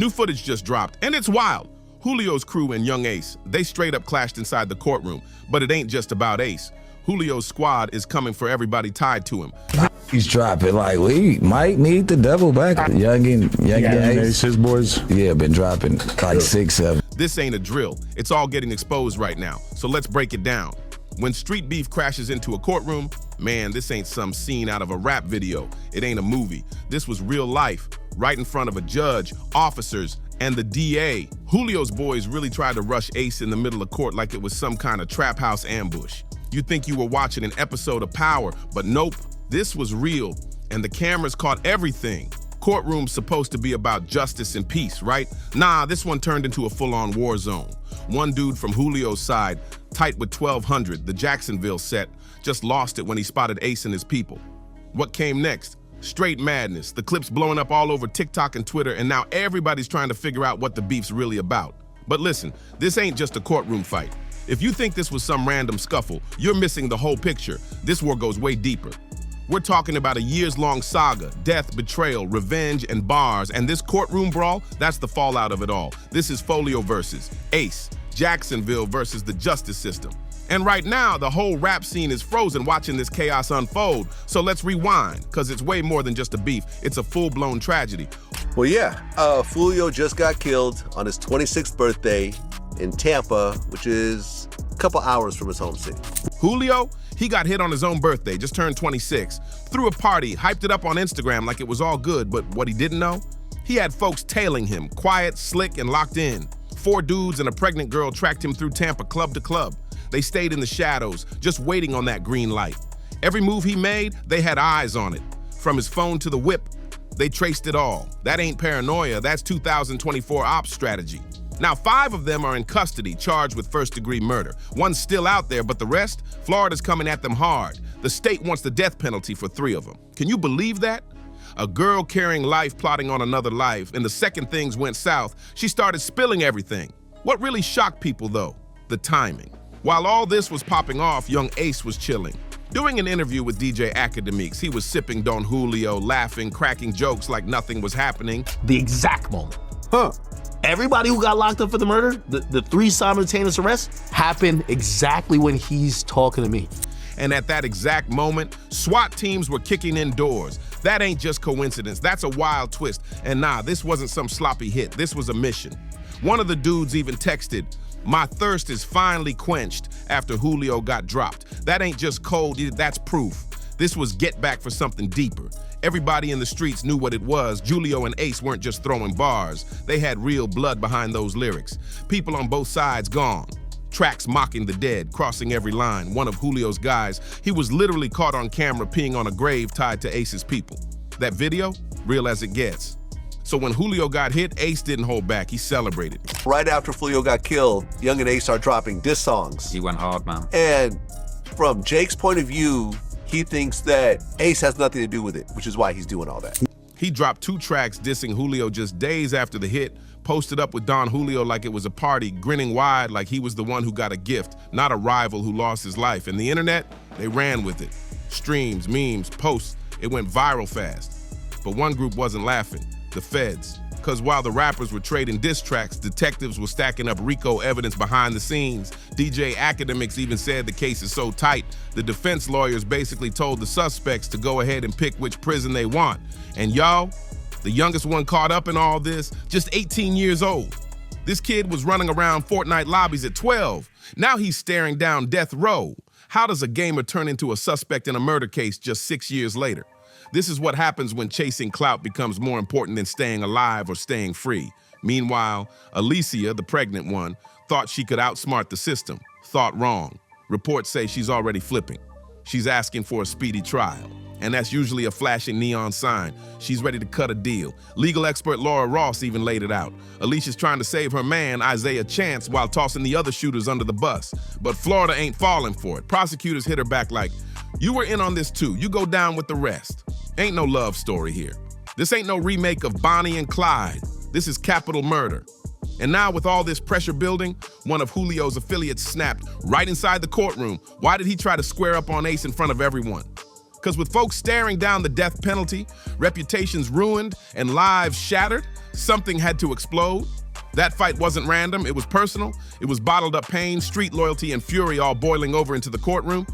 New footage just dropped, and it's wild. Julio's crew and young Ace, they straight up clashed inside the courtroom. But it ain't just about Ace. Julio's squad is coming for everybody tied to him. He's dropping like we might need the double back. Yungeen, Ace, his boys. Yeah, been dropping like 6, 7. This ain't a drill. It's all getting exposed right now. So let's break it down. When street beef crashes into a courtroom, man, this ain't some scene out of a rap video. It ain't a movie. This was real life, right in front of a judge, officers, and the DA. Julio's boys really tried to rush Ace in the middle of court like it was some kind of trap house ambush. You'd think you were watching an episode of Power, but nope, this was real, and the cameras caught everything. Courtroom's supposed to be about justice and peace, right? Nah, this one turned into a full-on war zone. One dude from Julio's side, tight with 1200, the Jacksonville set, just lost it when he spotted Ace and his people. What came next? Straight madness, the clips blowing up all over TikTok and Twitter, and now everybody's trying to figure out what the beef's really about. But listen, this ain't just a courtroom fight. If you think this was some random scuffle, you're missing the whole picture. This war goes way deeper. We're talking about a years-long saga, death, betrayal, revenge, and bars, and this courtroom brawl, that's the fallout of it all. This is Foolio versus Ace, Jacksonville versus the justice system. And right now, the whole rap scene is frozen watching this chaos unfold. So let's rewind, because it's way more than just a beef. It's a full-blown tragedy. Well, yeah, Foolio just got killed on his 26th birthday in Tampa, which is a couple hours from his home city. Julio, he got hit on his own birthday, just turned 26, threw a party, hyped it up on Instagram like it was all good, but what he didn't know? He had folks tailing him, quiet, slick, and locked in. 4 dudes and a pregnant girl tracked him through Tampa club to club. They stayed in the shadows, just waiting on that green light. Every move he made, they had eyes on it. From his phone to the whip, they traced it all. That ain't paranoia, that's 2024 ops strategy. Now, 5 of them are in custody, charged with first-degree murder. One's still out there, but the rest, Florida's coming at them hard. The state wants the death penalty for 3 of them. Can you believe that? A girl carrying life, plotting on another life, and the second things went south, she started spilling everything. What really shocked people, though? The timing. While all this was popping off, young Ace was chilling. Doing an interview with DJ Academics, he was sipping Don Julio, laughing, cracking jokes like nothing was happening. The exact moment. Everybody who got locked up for the murder, the 3 simultaneous arrests, happened exactly when he's talking to me. And at that exact moment, SWAT teams were kicking in doors. That ain't just coincidence, that's a wild twist. And nah, this wasn't some sloppy hit, this was a mission. One of the dudes even texted, "My thirst is finally quenched," after Julio got dropped. That ain't just cold, that's proof. This was get back for something deeper. Everybody in the streets knew what it was. Julio and Ace weren't just throwing bars. They had real blood behind those lyrics. People on both sides gone. Tracks mocking the dead, crossing every line. One of Julio's guys, he was literally caught on camera peeing on a grave tied to Ace's people. That video, real as it gets. So when Julio got hit, Ace didn't hold back, he celebrated. Right after Foolio got killed, Young and Ace are dropping diss songs. He went hard, man. And from Jake's point of view, he thinks that Ace has nothing to do with it, which is why he's doing all that. He dropped 2 tracks dissing Julio just days after the hit, posted up with Don Julio like it was a party, grinning wide like he was the one who got a gift, not a rival who lost his life. And the internet, they ran with it. Streams, memes, posts, it went viral fast. But one group wasn't laughing, the feds. Because while the rappers were trading diss tracks, detectives were stacking up RICO evidence behind the scenes. DJ Academics even said the case is so tight, the defense lawyers basically told the suspects to go ahead and pick which prison they want. And y'all, the youngest one caught up in all this, just 18 years old. This kid was running around Fortnite lobbies at 12. Now he's staring down death row. How does a gamer turn into a suspect in a murder case just 6 years later? This is what happens when chasing clout becomes more important than staying alive or staying free. Meanwhile, Alicia, the pregnant one, thought she could outsmart the system. Thought wrong. Reports say she's already flipping. She's asking for a speedy trial. And that's usually a flashing neon sign. She's ready to cut a deal. Legal expert Laura Ross even laid it out. Alicia's trying to save her man, Isaiah Chance, while tossing the other shooters under the bus. But Florida ain't falling for it. Prosecutors hit her back like, "You were in on this too. You go down with the rest." Ain't no love story here. This ain't no remake of Bonnie and Clyde. This is capital murder. And now with all this pressure building, one of Julio's affiliates snapped right inside the courtroom. Why did he try to square up on Ace in front of everyone? Because with folks staring down the death penalty, reputations ruined, and lives shattered, Something had to explode. That fight wasn't random, it was personal. It was bottled up pain, street loyalty, and fury all boiling over into the courtroom.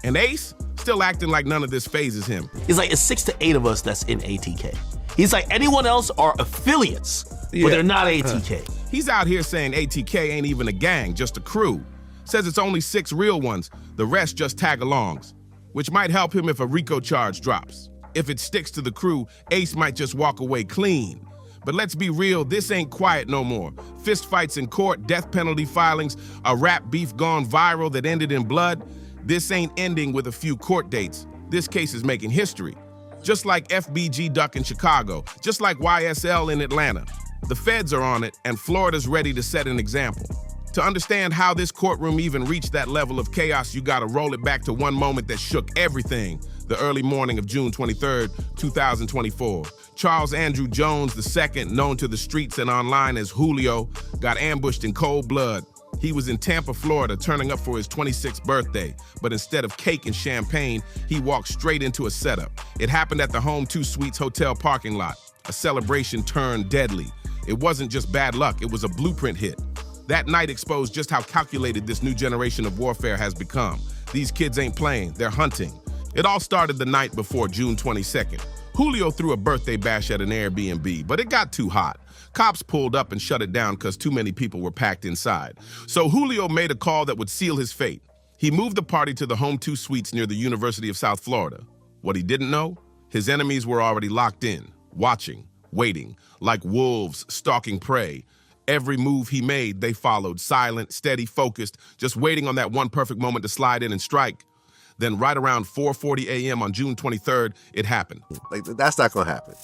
And Ace, still acting like none of this phases him. He's like, it's 6 to 8 of us that's in ATK. He's like, anyone else are affiliates, but they're not ATK. He's out here saying ATK ain't even a gang, just a crew. Says it's only 6 real ones, the rest just tag-alongs, which might help him if a RICO charge drops. If it sticks to the crew, Ace might just walk away clean. But let's be real, this ain't quiet no more. Fist fights in court, death penalty filings, a rap beef gone viral that ended in blood. This ain't ending with a few court dates. This case is making history. Just like FBG Duck in Chicago, just like YSL in Atlanta. The feds are on it, and Florida's ready to set an example. To understand how this courtroom even reached that level of chaos, you gotta roll it back to one moment that shook everything. The early morning of June 23rd, 2024. Charles Andrew Jones II, known to the streets and online as Foolio, got ambushed in cold blood. He was in Tampa, Florida, turning up for his 26th birthday, but instead of cake and champagne, he walked straight into a setup. It happened at the Home 2 Suites hotel parking lot. A celebration turned deadly. It wasn't just bad luck, it was a blueprint hit. That night exposed just how calculated this new generation of warfare has become. These kids ain't playing, they're hunting. It all started the night before June 22nd. Foolio threw a birthday bash at an Airbnb, but it got too hot. Cops pulled up and shut it down because too many people were packed inside. So Foolio made a call that would seal his fate. He moved the party to the Home 2 Suites near the University of South Florida. What he didn't know? His enemies were already locked in, watching, waiting, like wolves stalking prey. Every move he made, they followed, silent, steady, focused, just waiting on that one perfect moment to slide in and strike. Then right around 4:40 a.m. on June 23rd, it happened. Like, that's not gonna happen.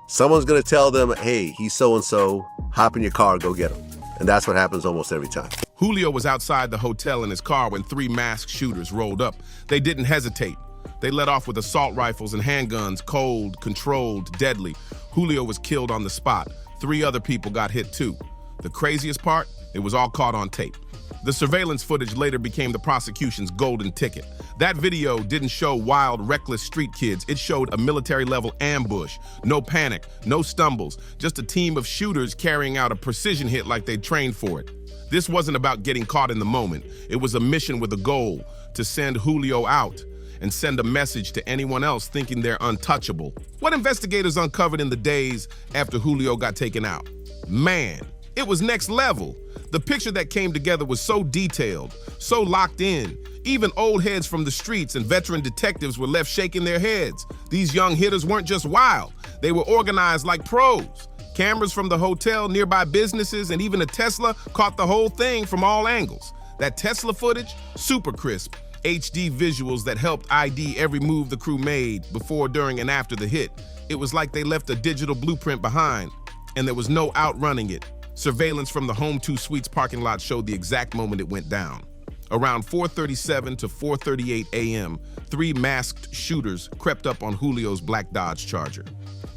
Someone's gonna tell them, hey, he's so-and-so, hop in your car, go get him. And that's what happens almost every time. Foolio was outside the hotel in his car when 3 masked shooters rolled up. They didn't hesitate. They let off with assault rifles and handguns, cold, controlled, deadly. Foolio was killed on the spot. 3 other people got hit too. The craziest part? It was all caught on tape. The surveillance footage later became the prosecution's golden ticket. That video didn't show wild, reckless street kids. It showed a military-level ambush. No panic, no stumbles, just a team of shooters carrying out a precision hit like they'd trained for it. This wasn't about getting caught in the moment. It was a mission with a goal, to send Foolio out and send a message to anyone else thinking they're untouchable. What investigators uncovered in the days after Foolio got taken out? Man, it was next level. The picture that came together was so detailed, so locked in. Even old heads from the streets and veteran detectives were left shaking their heads. These young hitters weren't just wild, they were organized like pros. Cameras from the hotel, nearby businesses, and even a Tesla caught the whole thing from all angles. That Tesla footage, super crisp, HD visuals that helped ID every move the crew made before, during, and after the hit. It was like they left a digital blueprint behind, and there was no outrunning it. Surveillance from the Home 2 Suites parking lot showed the exact moment it went down. Around 4:37 to 4:38 a.m., 3 masked shooters crept up on Foolio's black Dodge Charger.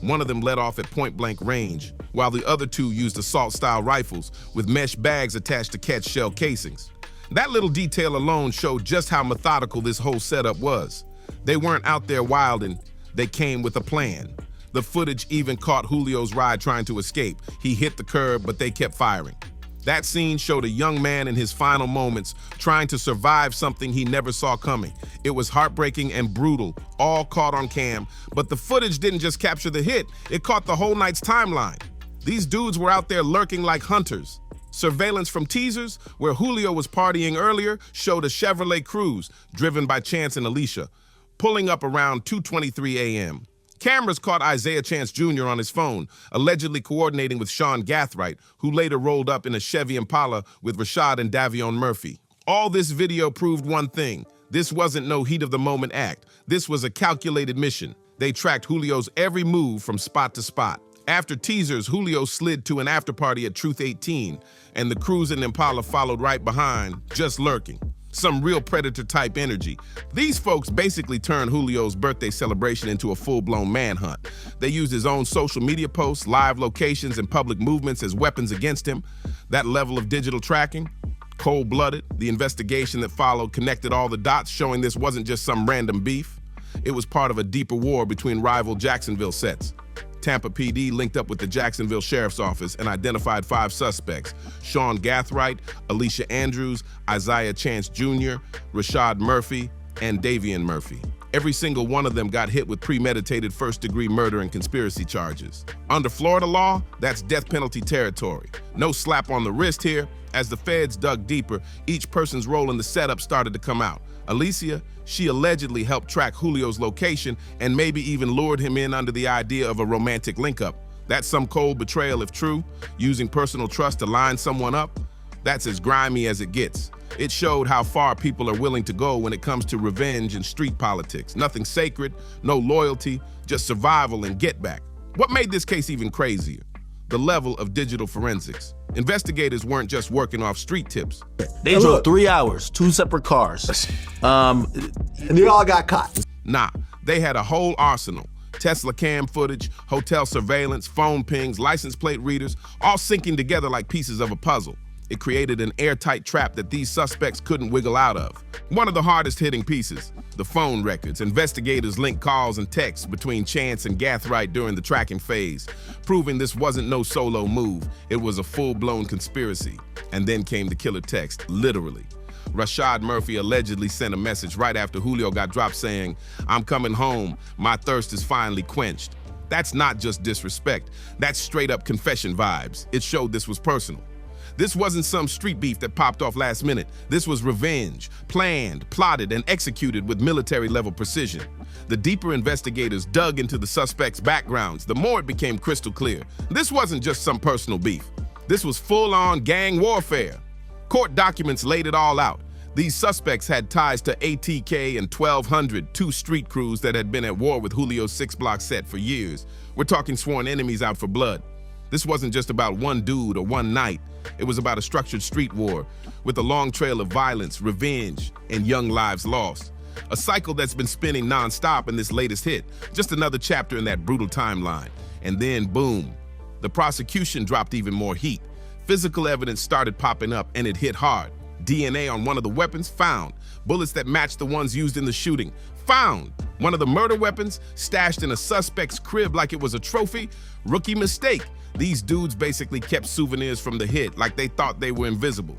One of them let off at point-blank range, while the other 2 used assault-style rifles with mesh bags attached to catch shell casings. That little detail alone showed just how methodical this whole setup was. They weren't out there wilding, they came with a plan. The footage even caught Foolio's ride trying to escape. He hit the curb, but they kept firing. That scene showed a young man in his final moments trying to survive something he never saw coming. It was heartbreaking and brutal, all caught on cam, but the footage didn't just capture the hit, it caught the whole night's timeline. These dudes were out there lurking like hunters. Surveillance from teasers, where Foolio was partying earlier, showed a Chevrolet Cruze, driven by Chance and Alicia, pulling up around 2:23 a.m. Cameras caught Isaiah Chance Jr. on his phone, allegedly coordinating with Sean Gathright, who later rolled up in a Chevy Impala with Rashad and Davion Murphy. All this video proved one thing. This wasn't no heat-of-the-moment act. This was a calculated mission. They tracked Foolio's every move from spot to spot. After teasers, Foolio slid to an after-party at Truth 18, and the Cruze and Impala followed right behind, just lurking. Some real predator-type energy. These folks basically turned Foolio's birthday celebration into a full-blown manhunt. They used his own social media posts, live locations, and public movements as weapons against him. That level of digital tracking, cold-blooded. The investigation that followed connected all the dots, showing this wasn't just some random beef. It was part of a deeper war between rival Jacksonville sets. Tampa PD linked up with the Jacksonville Sheriff's Office and identified 5 suspects: Sean Gathright, Alicia Andrews, Isaiah Chance Jr., Rashad Murphy, and Davian Murphy. Every single one of them got hit with premeditated first-degree murder and conspiracy charges. Under Florida law, that's death penalty territory. No slap on the wrist here. As the feds dug deeper, each person's role in the setup started to come out. Alicia, she allegedly helped track Julio's location and maybe even lured him in under the idea of a romantic link-up. That's some cold betrayal if true, using personal trust to line someone up. That's as grimy as it gets. It showed how far people are willing to go when it comes to revenge and street politics. Nothing sacred, no loyalty, just survival and get back. What made this case even crazier? The level of digital forensics. Investigators weren't just working off street tips. They drove 3 hours, 2 separate cars. And they all got caught. Nah, they had a whole arsenal. Tesla cam footage, hotel surveillance, phone pings, license plate readers, all syncing together like pieces of a puzzle. It created an airtight trap that these suspects couldn't wiggle out of. One of the hardest hitting pieces, the phone records. Investigators linked calls and texts between Chance and Gathright during the tracking phase, proving this wasn't no solo move. It was a full-blown conspiracy. And then came the killer text, literally. Rashad Murphy allegedly sent a message right after Julio got dropped saying, "I'm coming home, my thirst is finally quenched." That's not just disrespect, that's straight up confession vibes. It showed this was personal. This wasn't some street beef that popped off last minute. This was revenge, planned, plotted, and executed with military-level precision. The deeper investigators dug into the suspects' backgrounds, the more it became crystal clear. This wasn't just some personal beef. This was full-on gang warfare. Court documents laid it all out. These suspects had ties to ATK and 1200, 2 street crews that had been at war with Julio's 6-block set for years. We're talking sworn enemies out for blood. This wasn't just about one dude or one night. It was about a structured street war with a long trail of violence, revenge, and young lives lost. A cycle that's been spinning nonstop in this latest hit. Just another chapter in that brutal timeline. And then, boom, the prosecution dropped even more heat. Physical evidence started popping up, and it hit hard. DNA on one of the weapons found. Bullets that matched the ones used in the shooting found. One of the murder weapons stashed in a suspect's crib like it was a trophy. Rookie mistake. These dudes basically kept souvenirs from the hit like they thought they were invisible.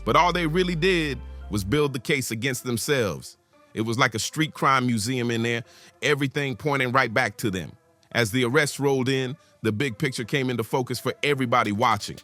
But all they really did was build the case against themselves. It was like a street crime museum in there, everything pointing right back to them. As the arrests rolled in, the big picture came into focus for everybody watching.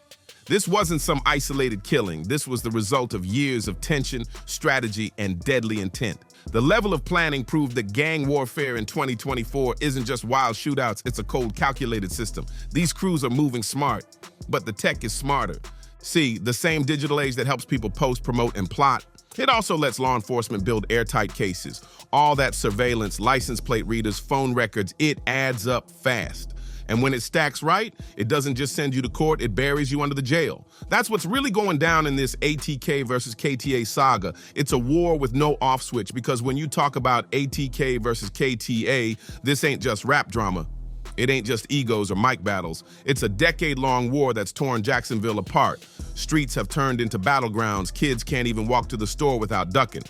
This wasn't some isolated killing. This was the result of years of tension, strategy, and deadly intent. The level of planning proved that gang warfare in 2024 isn't just wild shootouts, it's a cold, calculated system. These crews are moving smart, but the tech is smarter. See, the same digital age that helps people post, promote, and plot, it also lets law enforcement build airtight cases. All that surveillance, license plate readers, phone records, it adds up fast. And when it stacks right, it doesn't just send you to court, it buries you under the jail. That's what's really going down in this ATK versus KTA saga. It's a war with no off switch, because when you talk about ATK versus KTA, this ain't just rap drama. It ain't just egos or mic battles. It's a decade-long war that's torn Jacksonville apart. Streets have turned into battlegrounds. Kids can't even walk to the store without ducking.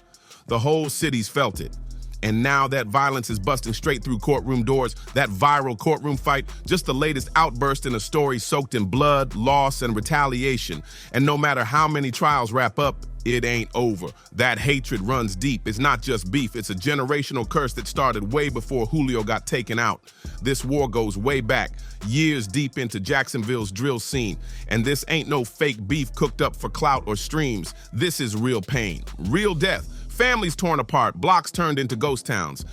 The whole city's felt it. And now that violence is busting straight through courtroom doors, that viral courtroom fight, just the latest outburst in a story soaked in blood, loss, and retaliation. And no matter how many trials wrap up, it ain't over. That hatred runs deep. It's not just beef, it's a generational curse that started way before Julio got taken out. This war goes way back, years deep into Jacksonville's drill scene. And this ain't no fake beef cooked up for clout or streams. This is real pain, real death. Families torn apart, blocks turned into ghost towns.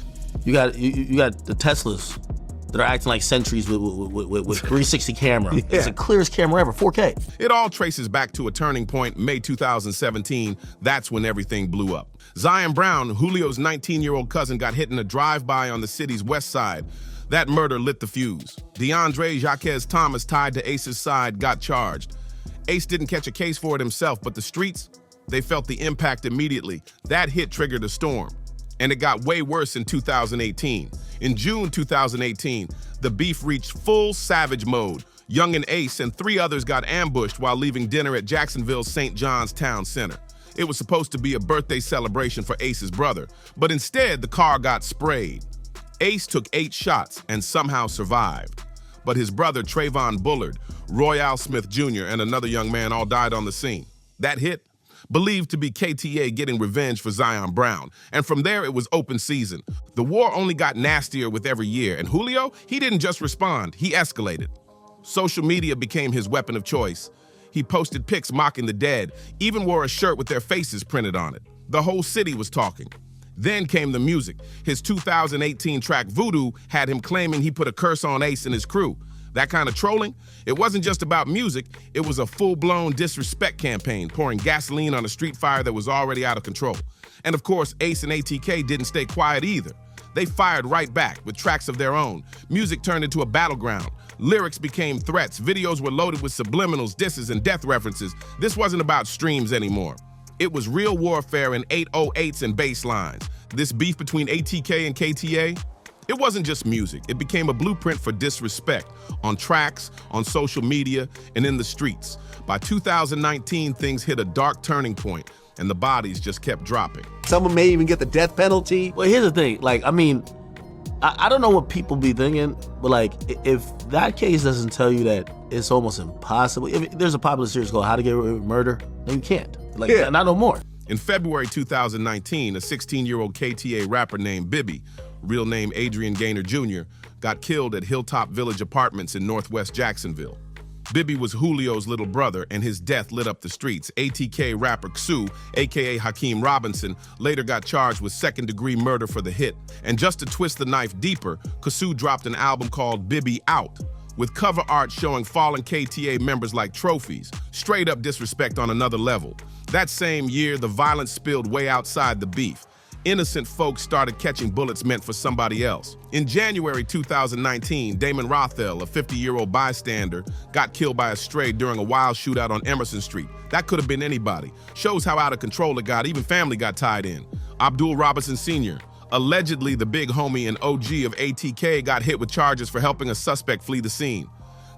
You got the Teslas that are acting like sentries with 360 camera. Yeah. It's the clearest camera ever, 4K. It all traces back to a turning point, May 2017. That's when everything blew up. Zion Brown, Julio's 19-year-old cousin, got hit in a drive-by on the city's west side. That murder lit the fuse. DeAndre Jaquez Thomas, tied to Ace's side, got charged. Ace didn't catch a case for it himself, but the streets, they felt the impact immediately. That hit triggered a storm. And it got way worse in 2018. In June 2018, the beef reached full savage mode. Young and Ace and 3 others got ambushed while leaving dinner at Jacksonville's St. John's Town Center. It was supposed to be a birthday celebration for Ace's brother, but instead the car got sprayed. Ace took 8 shots and somehow survived. but his brother Trayvon Bullard, Royale Smith Jr., and another young man all died on the scene. That hit? Believed to be KTA getting revenge for Zion Brown, and from there it was open season. The war only got nastier with every year, and Foolio, he didn't just respond, he escalated. Social media became his weapon of choice. He posted pics mocking the dead, even wore a shirt with their faces printed on it. The whole city was talking. Then came the music. His 2018 track Voodoo had him claiming he put a curse on Ace and his crew. That kind of trolling, it wasn't just about music, it was a full-blown disrespect campaign, pouring gasoline on a street fire that was already out of control. And of course, Ace and ATK didn't stay quiet either. They fired right back with tracks of their own. Music turned into a battleground. Lyrics became threats. Videos were loaded with subliminals, disses, and death references. This wasn't about streams anymore. It was real warfare in 808s and bass lines. This beef between ATK and KTA, it wasn't just music. It became a blueprint for disrespect on tracks, on social media, and in the streets. By 2019, things hit a dark turning point, and the bodies just kept dropping. Someone may even get the death penalty. Well, here's the thing. I don't know what people be thinking, but if that case doesn't tell you that it's almost impossible. If there's a popular series called How to Get Away with Murder, then you can't. Not no more. In February 2019, a 16-year-old KTA rapper named Bibby, real name Adrian Gaynor Jr., got killed at Hilltop Village Apartments in northwest Jacksonville. Bibby was Foolio's little brother, and his death lit up the streets. ATK rapper Xu, aka Hakeem Robinson, later got charged with second-degree murder for the hit. And just to twist the knife deeper, Xu dropped an album called Bibby Out, with cover art showing fallen KTA members like trophies. Straight up disrespect on another level. That same year, the violence spilled way outside the beef. Innocent folks started catching bullets meant for somebody else. In January 2019, Damon Rothel, a 50-year-old bystander, got killed by a stray during a wild shootout on Emerson Street. That could have been anybody. Shows how out of control it got. Even family got tied in. Abdul Robinson Sr., allegedly the big homie and OG of ATK, got hit with charges for helping a suspect flee the scene.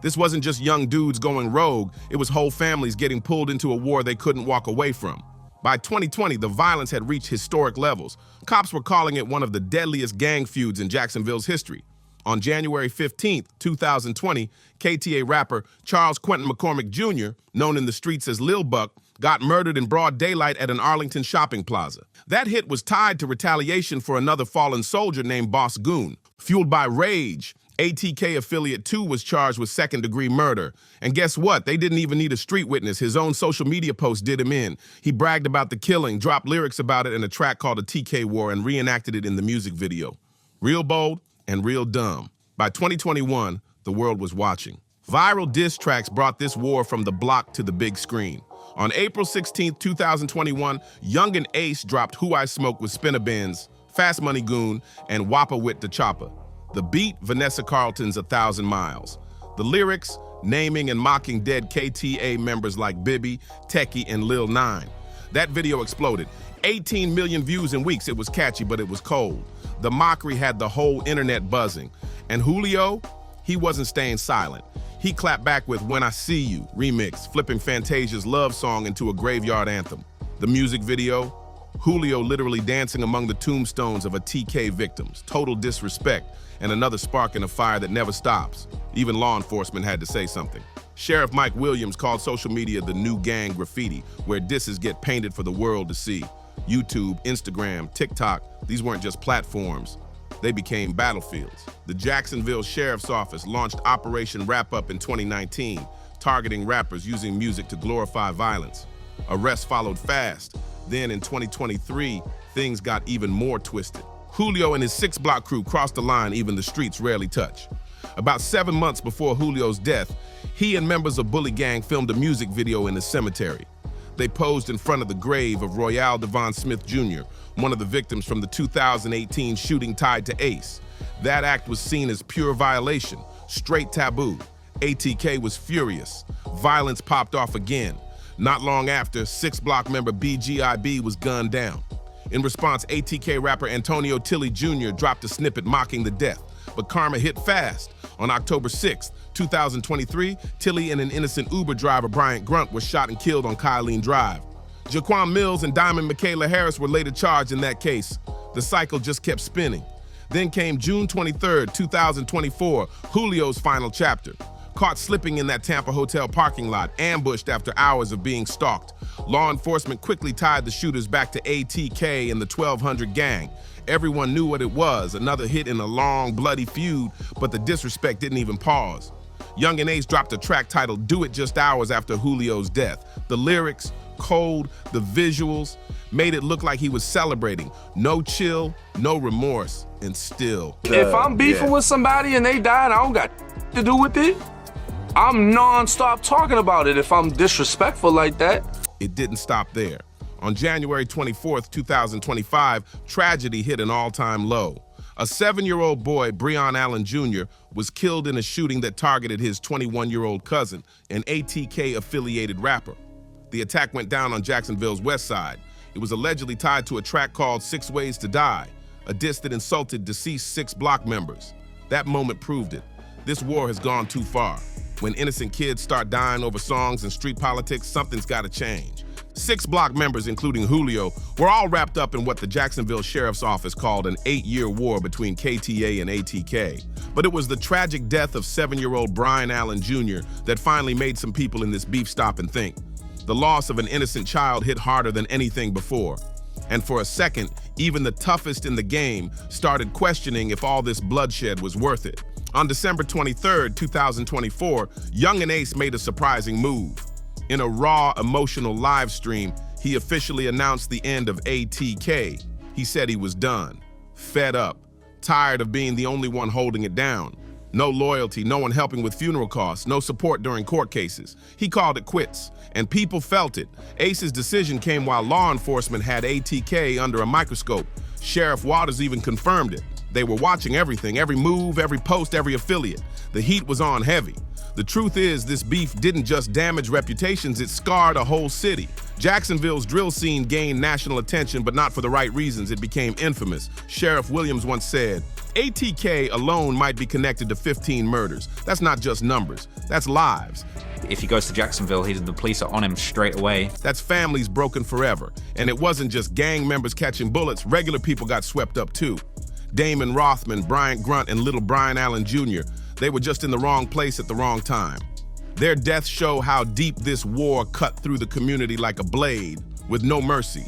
This wasn't just young dudes going rogue, it was whole families getting pulled into a war they couldn't walk away from. By 2020, the violence had reached historic levels. Cops were calling it one of the deadliest gang feuds in Jacksonville's history. On January 15th, 2020, KTA rapper Charles Quentin McCormick Jr., known in the streets as Lil Buck, got murdered in broad daylight at an Arlington shopping plaza. That hit was tied to retaliation for another fallen soldier named Boss Goon. Fueled by rage, ATK affiliate 2 was charged with second-degree murder. And guess what? They didn't even need a street witness. His own social media post did him in. He bragged about the killing, dropped lyrics about it in a track called A TK War, and reenacted it in the music video. Real bold and real dumb. By 2021, the world was watching. Viral diss tracks brought this war from the block to the big screen. On April 16, 2021, Young and Ace dropped Who I Smoke with Spinner Benz, Fast Money Goon, and Whopper with the Chopper. The beat, Vanessa Carlton's 1,000 Miles. The lyrics, naming and mocking dead KTA members like Bibby, Techie, and Lil 9. That video exploded. 18 million views in weeks. It was catchy, but it was cold. The mockery had the whole internet buzzing. And Foolio, he wasn't staying silent. He clapped back with When I See You remix, flipping Fantasia's love song into a graveyard anthem. The music video, Foolio literally dancing among the tombstones of a TK victims. Total disrespect, and another spark in a fire that never stops. Even law enforcement had to say something. Sheriff Mike Williams called social media the new gang graffiti, where disses get painted for the world to see. YouTube, Instagram, TikTok, these weren't just platforms. They became battlefields. The Jacksonville Sheriff's Office launched Operation Wrap Up in 2019, targeting rappers using music to glorify violence. Arrests followed fast. Then in 2023, things got even more twisted. Foolio and his 6-block crew crossed the line even the streets rarely touch. About 7 months before Foolio's death, he and members of Bully Gang filmed a music video in the cemetery. They posed in front of the grave of Royale Devon Smith Jr., one of the victims from the 2018 shooting tied to Ace. That act was seen as pure violation, straight taboo. ATK was furious. Violence popped off again. Not long after, 6-block member BGIB was gunned down. In response, ATK rapper Antonio Tilley Jr. dropped a snippet mocking the death, but karma hit fast. On October 6, 2023, Tilley and an innocent Uber driver, Bryant Grunt, were shot and killed on Kylene Drive. Jaquan Mills and Diamond Michaela Harris were later charged in that case. The cycle just kept spinning. Then came June 23rd, 2024, Julio's final chapter. Caught slipping in that Tampa hotel parking lot, ambushed after hours of being stalked. Law enforcement quickly tied the shooters back to ATK and the 1200 gang. Everyone knew what it was, another hit in a long, bloody feud, but the disrespect didn't even pause. Young and Ace dropped a track titled Do It just hours after Julio's death. The lyrics, cold, the visuals, made it look like he was celebrating. No chill, no remorse, and still. If I'm beefing with somebody and they died, I don't got to do with it. I'm non-stop talking about it if I'm disrespectful like that. It didn't stop there. On January 24th, 2025, tragedy hit an all-time low. A 7-year-old boy, Breon Allen Jr., was killed in a shooting that targeted his 21-year-old cousin, an ATK-affiliated rapper. The attack went down on Jacksonville's west side. It was allegedly tied to a track called 6 Ways to Die, a diss that insulted deceased 6 block members. That moment proved it. This war has gone too far. When innocent kids start dying over songs and street politics, something's got to change. 6 block members, including Julio, were all wrapped up in what the Jacksonville Sheriff's Office called an 8-year war between KTA and ATK. But it was the tragic death of 7-year-old Brian Allen Jr. that finally made some people in this beef stop and think. The loss of an innocent child hit harder than anything before. And for a second, even the toughest in the game started questioning if all this bloodshed was worth it. On December 23rd, 2024, Young and Ace made a surprising move. In a raw, emotional live stream, he officially announced the end of ATK. He said he was done, fed up, tired of being the only one holding it down. No loyalty, no one helping with funeral costs, no support during court cases. He called it quits, and people felt it. Ace's decision came while law enforcement had ATK under a microscope. Sheriff Waters even confirmed it. They were watching everything, every move, every post, every affiliate. The heat was on heavy. The truth is, this beef didn't just damage reputations, it scarred a whole city. Jacksonville's drill scene gained national attention, but not for the right reasons. It became infamous. Sheriff Williams once said, ATK alone might be connected to 15 murders. That's not just numbers, that's lives. If he goes to Jacksonville, the police are on him straight away. That's families broken forever. And it wasn't just gang members catching bullets, regular people got swept up too. Damon Rothman, Bryant Grunt, and little Brian Allen Jr., they were just in the wrong place at the wrong time. Their deaths show how deep this war cut through the community like a blade, with no mercy.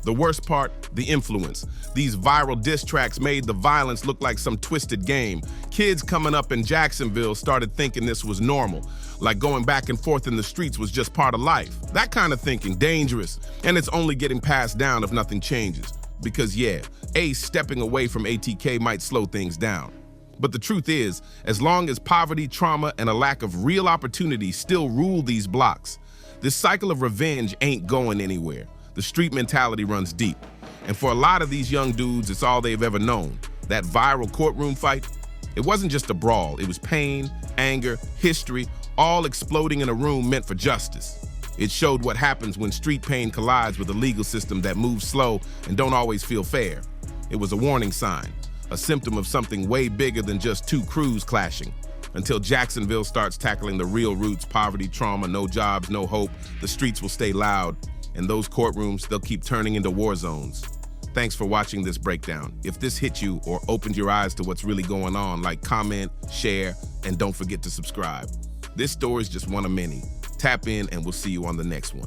The worst part, the influence. These viral diss tracks made the violence look like some twisted game. Kids coming up in Jacksonville started thinking this was normal, like going back and forth in the streets was just part of life. That kind of thinking, dangerous, and it's only getting passed down if nothing changes. Because yeah, Ace stepping away from ATK might slow things down. But the truth is, as long as poverty, trauma, and a lack of real opportunity still rule these blocks, this cycle of revenge ain't going anywhere. The street mentality runs deep. And for a lot of these young dudes, it's all they've ever known. That viral courtroom fight, it wasn't just a brawl. It was pain, anger, history, all exploding in a room meant for justice. It showed what happens when street pain collides with a legal system that moves slow and don't always feel fair. It was a warning sign, a symptom of something way bigger than just 2 crews clashing. Until Jacksonville starts tackling the real roots, poverty, trauma, no jobs, no hope, the streets will stay loud, and those courtrooms, they'll keep turning into war zones. Thanks for watching this breakdown. If this hit you or opened your eyes to what's really going on, like, comment, share, and don't forget to subscribe. This story is just one of many. Tap in and we'll see you on the next one.